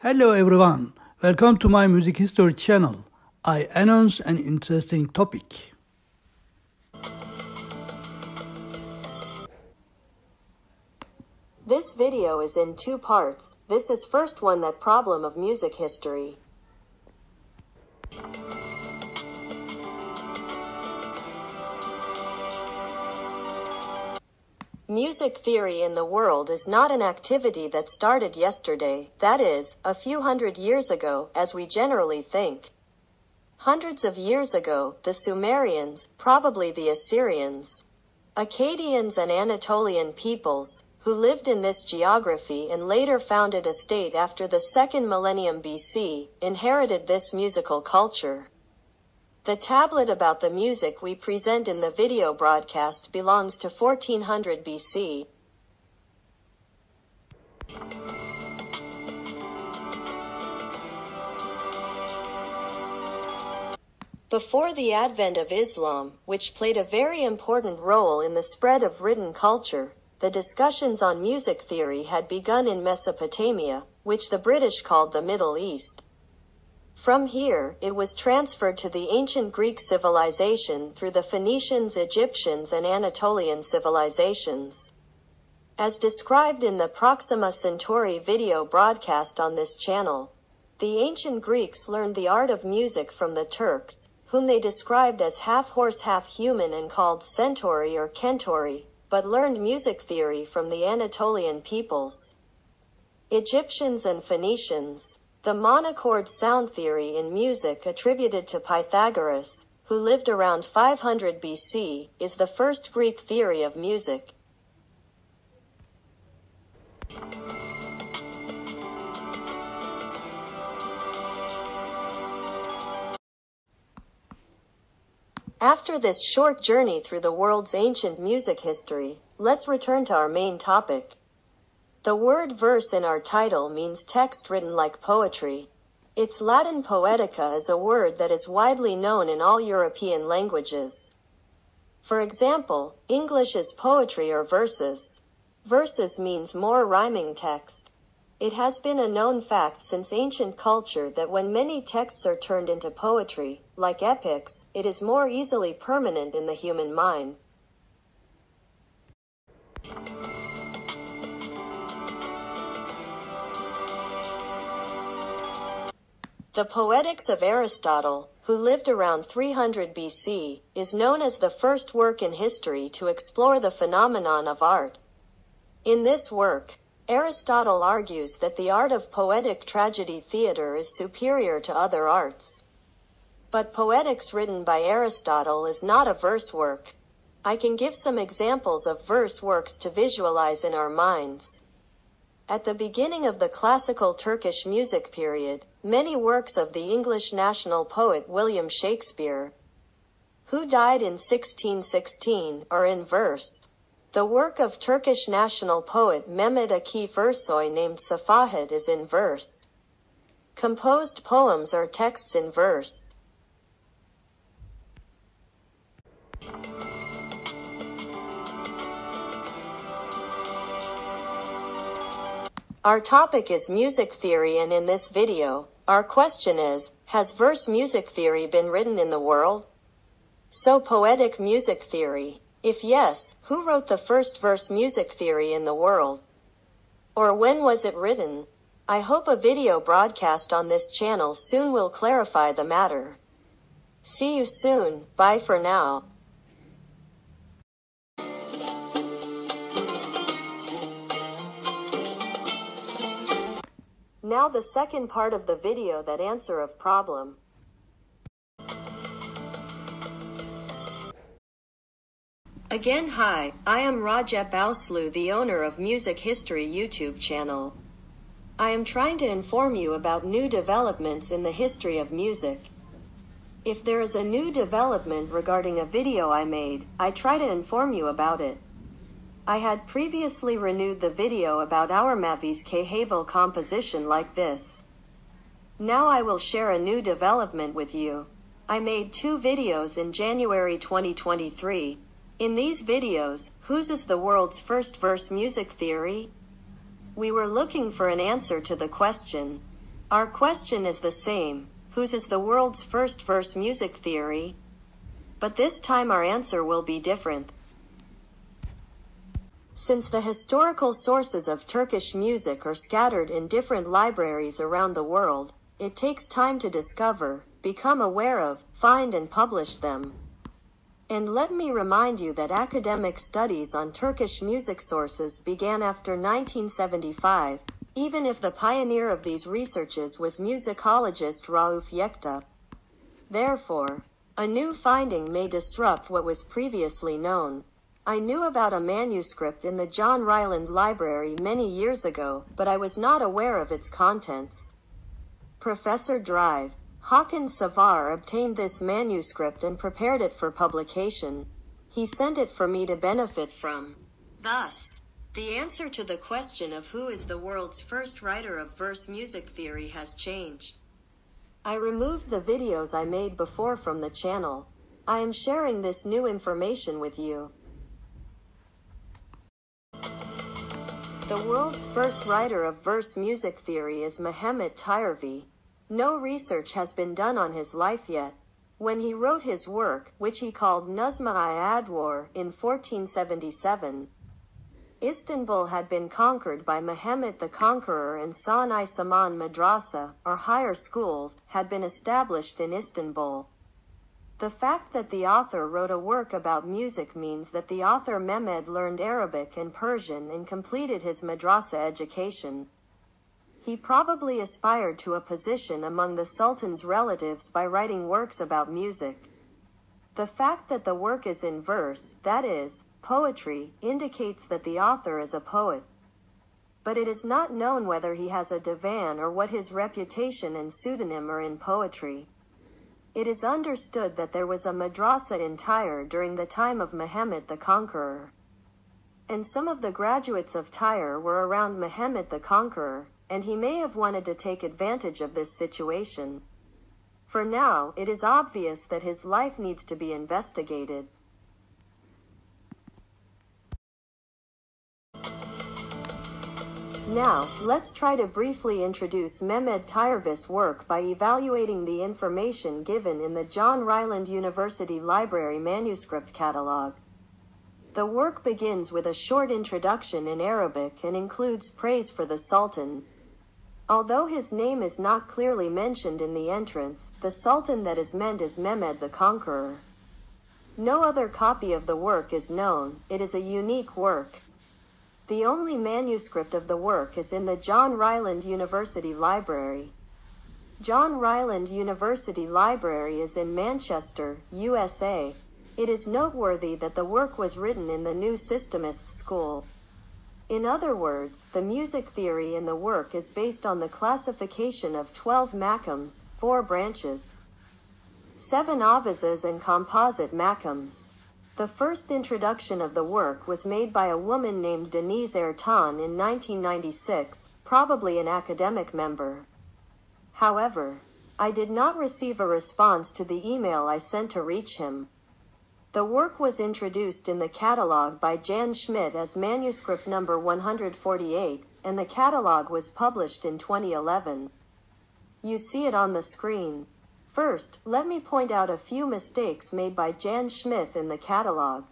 Hello everyone, welcome to my music history channel. I announce an interesting topic. This video is in two parts. This is first one, that problem of music history. Music theory in the world is not an activity that started yesterday, that is, a few hundred years ago, as we generally think. Hundreds of years ago, the Sumerians, probably the Assyrians, Akkadians and Anatolian peoples, who lived in this geography and later founded a state after the 2nd millennium BC, inherited this musical culture. The tablet about the music we present in the video broadcast belongs to 1400 BC. Before the advent of Islam, which played a very important role in the spread of written culture, the discussions on music theory had begun in Mesopotamia, which the British called the Middle East. From here, it was transferred to the ancient Greek civilization through the Phoenicians, Egyptians, and Anatolian civilizations. As described in the Proxima Centauri video broadcast on this channel, the ancient Greeks learned the art of music from the Turks, whom they described as half-horse half-human and called centauri or kentauri, but learned music theory from the Anatolian peoples. Egyptians and Phoenicians. The monochord sound theory in music attributed to Pythagoras, who lived around 500 BC, is the first Greek theory of music. After this short journey through the world's ancient music history, let's return to our main topic. The word verse in our title means text written like poetry. Its Latin poetica is a word that is widely known in all European languages. For example, English is poetry or verses. Verses means more rhyming text. It has been a known fact since ancient culture that when many texts are turned into poetry, like epics, it is more easily permanent in the human mind. The Poetics of Aristotle, who lived around 300 BC, is known as the first work in history to explore the phenomenon of art. In this work, Aristotle argues that the art of poetic tragedy theater is superior to other arts. But Poetics written by Aristotle is not a verse work. I can give some examples of verse works to visualize in our minds. At the beginning of the classical Turkish music period, many works of the English national poet William Shakespeare, who died in 1616, are in verse. The work of Turkish national poet Mehmed Ersoy named Safahat is in verse. Composed poems are texts in verse. Our topic is music theory, and in this video, our question is, has verse music theory been written in the world? So poetic music theory. If yes, who wrote the first verse music theory in the world? Or when was it written? I hope a video broadcast on this channel soon will clarify the matter. See you soon, bye for now. Now the second part of the video, that answer of problem. Again, hi, I am Recep Uslu, the owner of Music History YouTube channel. I am trying to inform you about new developments in the history of music. If there is a new development regarding a video I made, I try to inform you about it. I had previously renewed the video about Urmavi's Cevher composition like this. Now I will share a new development with you. I made 2 videos in January 2023. In these videos, whose is the world's first verse music theory? We were looking for an answer to the question. Our question is the same: whose is the world's first verse music theory? But this time our answer will be different. Since the historical sources of Turkish music are scattered in different libraries around the world, it takes time to discover, become aware of, find and publish them. And let me remind you that academic studies on Turkish music sources began after 1975, even if the pioneer of these researches was musicologist Rauf Yekta. Therefore, a new finding may disrupt what was previously known. I knew about a manuscript in the John Ryland Library many years ago, but I was not aware of its contents. Professor Hakan Cevher obtained this manuscript and prepared it for publication. He sent it for me to benefit from. Thus, the answer to the question of who is the world's first writer of verse music theory has changed. I removed the videos I made before from the channel. I am sharing this new information with you. The world's first writer of verse music theory is Mehmed Tirevi. No research has been done on his life yet. When he wrote his work, which he called Nazm-i Adwar, in 1477, Istanbul had been conquered by Mehmed the Conqueror, and Sani Saman Madrasa, or higher schools, had been established in Istanbul. The fact that the author wrote a work about music means that the author Mehmed learned Arabic and Persian and completed his madrasa education. He probably aspired to a position among the Sultan's relatives by writing works about music. The fact that the work is in verse, that is, poetry, indicates that the author is a poet. But it is not known whether he has a divan or what his reputation and pseudonym are in poetry. It is understood that there was a madrasa in Tyre during the time of Mehmed the Conqueror. And some of the graduates of Tyre were around Mehmed the Conqueror, and he may have wanted to take advantage of this situation. For now, it is obvious that his life needs to be investigated. Now, let's try to briefly introduce Mehmed Tirevi's work by evaluating the information given in the John Ryland University Library Manuscript Catalog. The work begins with a short introduction in Arabic and includes praise for the Sultan. Although his name is not clearly mentioned in the entrance, the Sultan that is meant is Mehmed the Conqueror. No other copy of the work is known. It is a unique work. The only manuscript of the work is in the John Ryland University Library. John Ryland University Library is in Manchester, USA. It is noteworthy that the work was written in the New Systemist school. In other words, the music theory in the work is based on the classification of 12 makams, 4 branches, 7 avizas and composite makams. The first introduction of the work was made by a woman named Denise Ertan in 1996, probably an academic member. However, I did not receive a response to the email I sent to reach him. The work was introduced in the catalog by Jan Schmith as manuscript number 148, and the catalog was published in 2011. You see it on the screen. First, let me point out a few mistakes made by Jan Schmith in the catalog.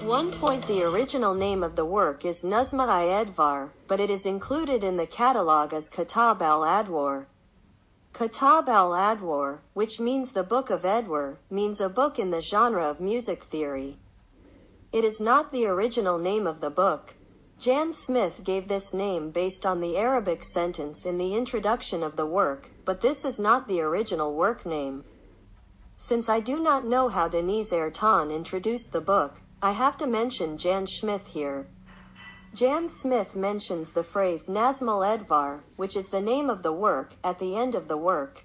One point: the original name of the work is Nazm-i Advar, but it is included in the catalog as Kitab al-Adwar. Kitab al-Adwar, which means the Book of Edwar, means a book in the genre of music theory. It is not the original name of the book. Jan Smith gave this name based on the Arabic sentence in the introduction of the work, but this is not the original work name. Since I do not know how Denise Ertan introduced the book, I have to mention Jan Smith here. Jan Smith mentions the phrase Nazm al-Advar, which is the name of the work, at the end of the work.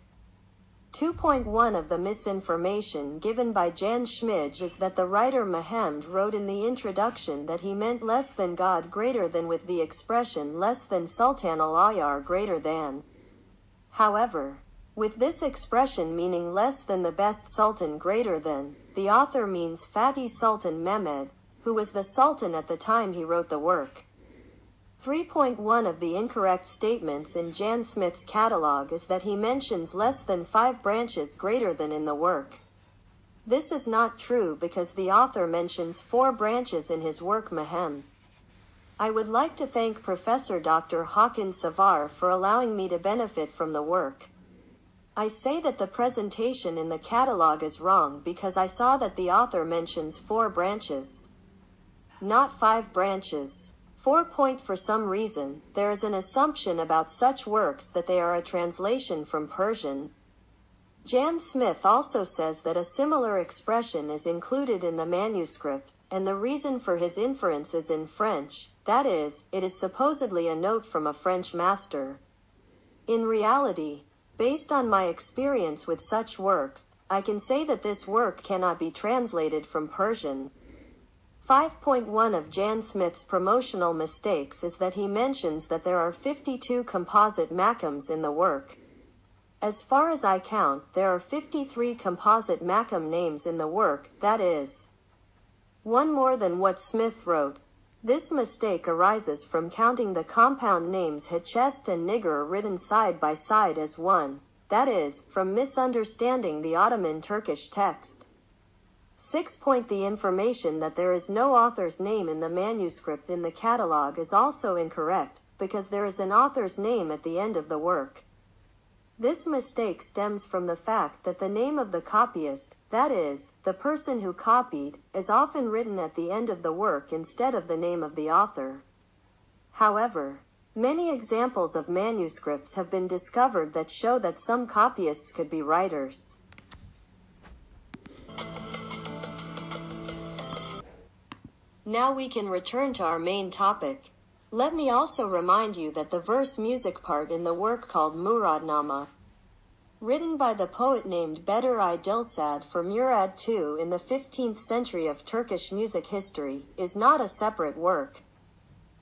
2.1 of the misinformation given by Jan Schmid is that the writer Mehmed wrote in the introduction that he meant less than God greater than with the expression less than Sultan al-Ayar greater than. However, with this expression meaning less than the best Sultan greater than, the author means Fatih Sultan Mehmed, who was the Sultan at the time he wrote the work. 3.1 of the incorrect statements in Jan Smith's catalog is that he mentions less than 5 branches greater than in the work. This is not true because the author mentions 4 branches in his work Mehmed. I would like to thank Professor Dr. Hakan Cevher for allowing me to benefit from the work. I say that the presentation in the catalog is wrong because I saw that the author mentions 4 branches, not 5 branches. 4. For some reason, there is an assumption about such works that they are a translation from Persian. Jan Smith also says that a similar expression is included in the manuscript, and the reason for his inference is in French, that is, it is supposedly a note from a French master. In reality, based on my experience with such works, I can say that this work cannot be translated from Persian. 5.1 of Jan Smith's promotional mistakes is that he mentions that there are 52 composite makams in the work. As far as I count, there are 53 composite makam names in the work, that is, 1 more than what Smith wrote. This mistake arises from counting the compound names Hechest and Nigar written side by side as one, that is, from misunderstanding the Ottoman Turkish text. 6. The information that there is no author's name in the manuscript in the catalog is also incorrect, because there is an author's name at the end of the work. This mistake stems from the fact that the name of the copyist, that is, the person who copied, is often written at the end of the work instead of the name of the author. However, many examples of manuscripts have been discovered that show that some copyists could be writers. Now we can return to our main topic. Let me also remind you that the verse music part in the work called Muradnama, written by the poet named Bedir-i Dilsad for Murad II in the 15th century of Turkish music history, is not a separate work.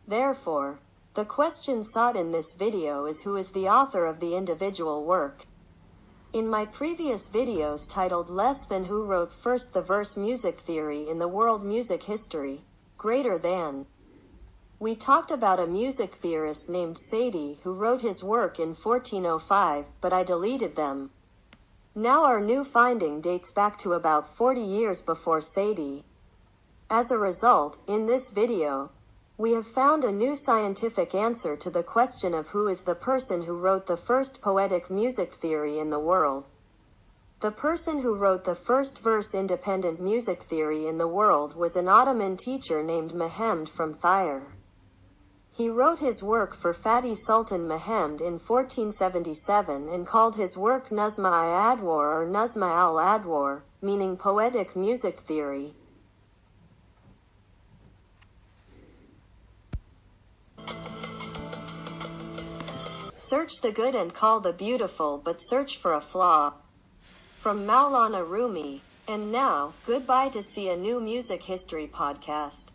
Therefore, the question sought in this video is who is the author of the individual work. In my previous videos titled Less Than Who Wrote First the Verse Music Theory in the World Music History, Greater Than, we talked about a music theorist named Seydi who wrote his work in 1405, but I deleted them. Now our new finding dates back to about 40 years before Seydi. As a result, in this video, we have found a new scientific answer to the question of who is the person who wrote the first poetic music theory in the world. The person who wrote the first verse-independent music theory in the world was an Ottoman teacher named Mehmed from Tyre. He wrote his work for Fatih Sultan Mehmed in 1477 and called his work Nuzma-i-Adwar or Nuzma al-Adwar, meaning poetic music theory. Search the good and call the beautiful, but search for a flaw. From Maulana Rumi. And now, goodbye to see a new music history podcast.